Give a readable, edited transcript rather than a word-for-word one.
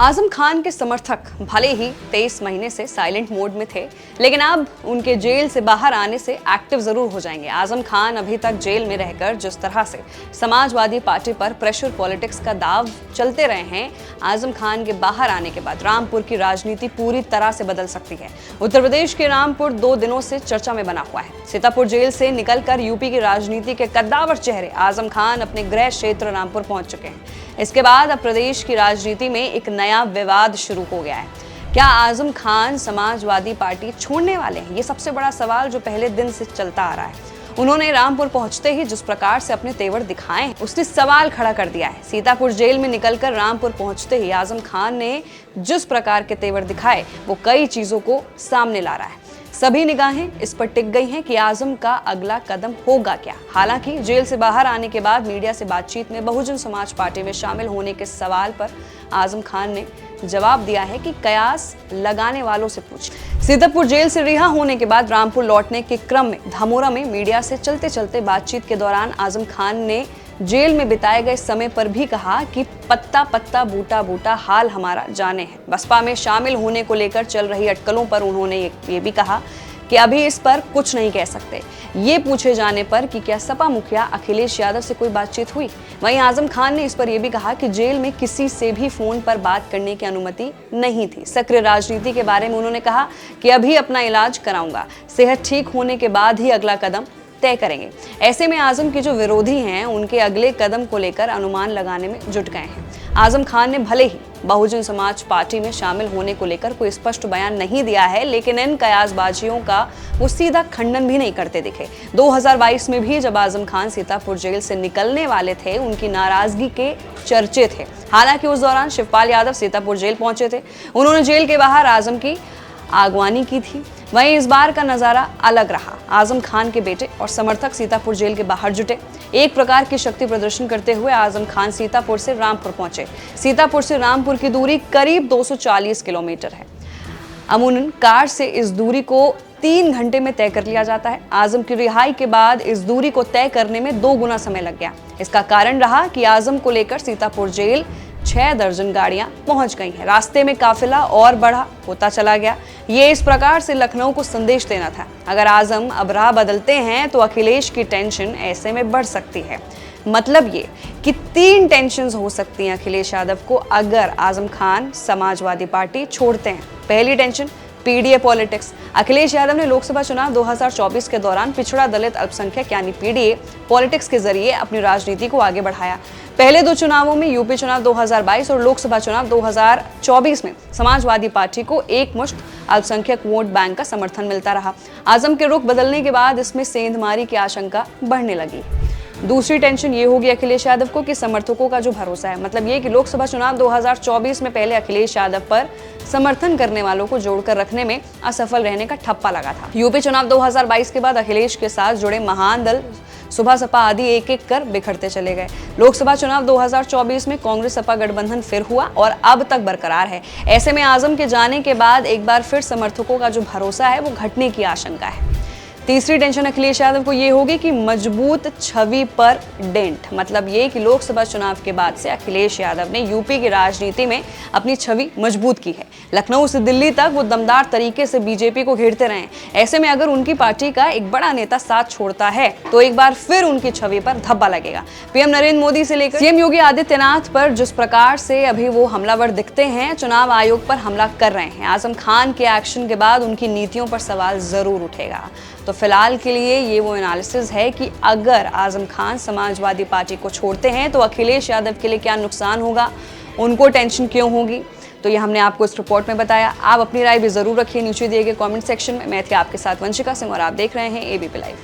आजम खान के समर्थक भले ही 23 महीने से साइलेंट मोड में थे, लेकिन अब उनके जेल से बाहर आने से एक्टिव जरूर हो जाएंगे। आजम खान अभी तक जेल में रहकर जिस तरह से समाजवादी पार्टी पर प्रेशर पॉलिटिक्स का दाव चलते रहे हैं, आजम खान के बाहर आने के बाद रामपुर की राजनीति पूरी तरह से बदल सकती है। उत्तर प्रदेश के रामपुर 2 दिनों से चर्चा में बना हुआ है। सीतापुर जेल से निकलकर यूपी की राजनीति के कद्दावर चेहरे आजम खान अपने गृह क्षेत्र रामपुर पहुंच चुके हैं। इसके बाद अब प्रदेश की राजनीति में एक नया विवाद शुरू हो गया है। क्या आजम खान समाजवादी पार्टी छोड़ने वाले हैं? ये सबसे बड़ा सवाल जो पहले दिन से चलता आ रहा है। उन्होंने रामपुर पहुंचते ही जिस प्रकार से अपने तेवर दिखाए उसने सवाल खड़ा कर दिया है। सीतापुर जेल में निकलकर रामपुर पहुंचते ही आजम खान ने जिस प्रकार के तेवर दिखाए वो कई चीजों को सामने ला रहा है। सभी निगाहें इस पर टिक गई हैं कि आजम का अगला कदम होगा क्या। हालांकि जेल से बाहर आने के बाद मीडिया से बातचीत में बहुजन समाज पार्टी में शामिल होने के सवाल पर आजम खान ने जवाब दिया है कि कयास लगाने वालों से पूछ। सीतापुर जेल से रिहा होने के बाद रामपुर लौटने के क्रम में धामोरा में मीडिया से चलते चलते बातचीत के दौरान आजम खान ने जेल में बिताए गए समय पर भी कहा कि पत्ता पत्ता बूटा बूटा हाल हमारा जाने है। बसपा में शामिल होने को लेकर चल रही अटकलों पर उन्होंने ये भी कहा कि अभी इस पर कुछ नहीं कह सकते। ये पूछे जाने पर कि क्या सपा मुखिया अखिलेश यादव से कोई बातचीत हुई, वहीं आजम खान ने इस पर यह भी कहा कि जेल में किसी से भी फोन पर बात करने की अनुमति नहीं थी। सक्रिय राजनीति के बारे में उन्होंने कहा कि अभी अपना इलाज कराऊंगा, सेहत ठीक होने के बाद ही अगला कदम तय करेंगे। ऐसे में आजम के जो विरोधी हैं उनके अगले कदम को लेकर अनुमान लगाने में जुट गए हैं। आजम खान ने भले ही बहुजन समाज पार्टी में शामिल होने को लेकर कोई स्पष्ट बयान नहीं दिया है, लेकिन इन कयासबाजियों का वो सीधा खंडन भी नहीं करते दिखे। 2022 में भी जब आजम खान सीतापुर जेल से निकलने वाले थे, उनकी नाराजगी के चर्चे थे। हालांकि उस दौरान शिवपाल यादव सीतापुर जेल पहुंचे थे। उन्होंने जेल के बाहर आजम की आगवानी की थी। वहीं इस बार का नजारा अलग रहा। आजम खान के बेटे और समर्थक सीतापुर जेल के बाहर जुटे। एक प्रकार की शक्ति प्रदर्शन करते हुए आजम खान सीतापुर से रामपुर पहुंचे। सीतापुर से रामपुर की दूरी करीब 240 किलोमीटर है। अमूमन कार से इस दूरी को 3 घंटे में तय कर लिया जाता है। आजम की रिहाई के बाद इस दूरी को तय करने में 2 गुना समय लग गया। इसका कारण रहा कि आजम को लेकर सीतापुर जेल 6 दर्जन गाड़ियां पहुंच गई हैं। रास्ते में काफिला और बड़ा होता चला गया। ये इस प्रकार से लखनऊ को संदेश देना था, अगर आजम अब राह बदलते हैं तो अखिलेश की टेंशन ऐसे में बढ़ सकती है। मतलब ये कि 3 टेंशन हो सकती हैं अखिलेश यादव को अगर आजम खान समाजवादी पार्टी छोड़ते हैं। पहली tension PDA politics. Akhilesh Yadav ने लोकसभा चुनाव 2024 के दौरान पिछड़ा दलित अल्पसंख्यक यानी पीडीए पॉलिटिक्स के जरिए अपनी राजनीति को आगे बढ़ाया। पहले 2 चुनावों में यूपी चुनाव 2022 और लोकसभा चुनाव 2024 में समाजवादी पार्टी को एकमुश्त अल्पसंख्यक वोट बैंक का समर्थन मिलता रहा। आजम के रुख बदलने के बाद इसमें सेंधमारी की आशंका बढ़ने लगी। दूसरी टेंशन ये होगी अखिलेश यादव को कि समर्थकों का जो भरोसा है, मतलब ये कि लोकसभा चुनाव 2024 में पहले अखिलेश यादव पर समर्थन करने वालों को जोड़कर रखने में असफल रहने का ठप्पा लगा था। यूपी चुनाव 2022 के बाद अखिलेश के साथ जुड़े महान दल सुबह सपा आदि एक एक कर बिखरते चले गए। लोकसभा चुनाव 2024 में कांग्रेस सपा गठबंधन फिर हुआ और अब तक बरकरार है। ऐसे में आजम के जाने के बाद एक बार फिर समर्थकों का जो भरोसा है वो घटने की आशंका है। तीसरी टेंशन अखिलेश यादव को ये होगी कि मजबूत छवि पर डेंट, मतलब ये कि लोकसभा चुनाव के बाद से अखिलेश यादव ने यूपी की राजनीति में अपनी छवि मजबूत की है। लखनऊ से दिल्ली तक वो दमदार तरीके से बीजेपी को घेरते रहे। ऐसे में अगर उनकी पार्टी का एक बड़ा नेता साथ छोड़ता है तो एक बार फिर उनकी छवि पर धब्बा लगेगा। पीएम नरेंद्र मोदी से लेकर सीएम योगी आदित्यनाथ पर जिस प्रकार से अभी वो हमलावर दिखते हैं, चुनाव आयोग पर हमला कर रहे हैं, आजम खान के एक्शन के बाद उनकी नीतियों पर सवाल जरूर उठेगा। तो फिलहाल के लिए ये वो एनालिसिस है कि अगर आजम खान समाजवादी पार्टी को छोड़ते हैं तो अखिलेश यादव के लिए क्या नुकसान होगा, उनको टेंशन क्यों होगी। तो ये हमने आपको इस रिपोर्ट में बताया। आप अपनी राय भी जरूर रखिए नीचे दिए गए कमेंट सेक्शन में। मैं थी आपके साथ वंशिका सिंह और आप देख रहे हैं एबीपी लाइव।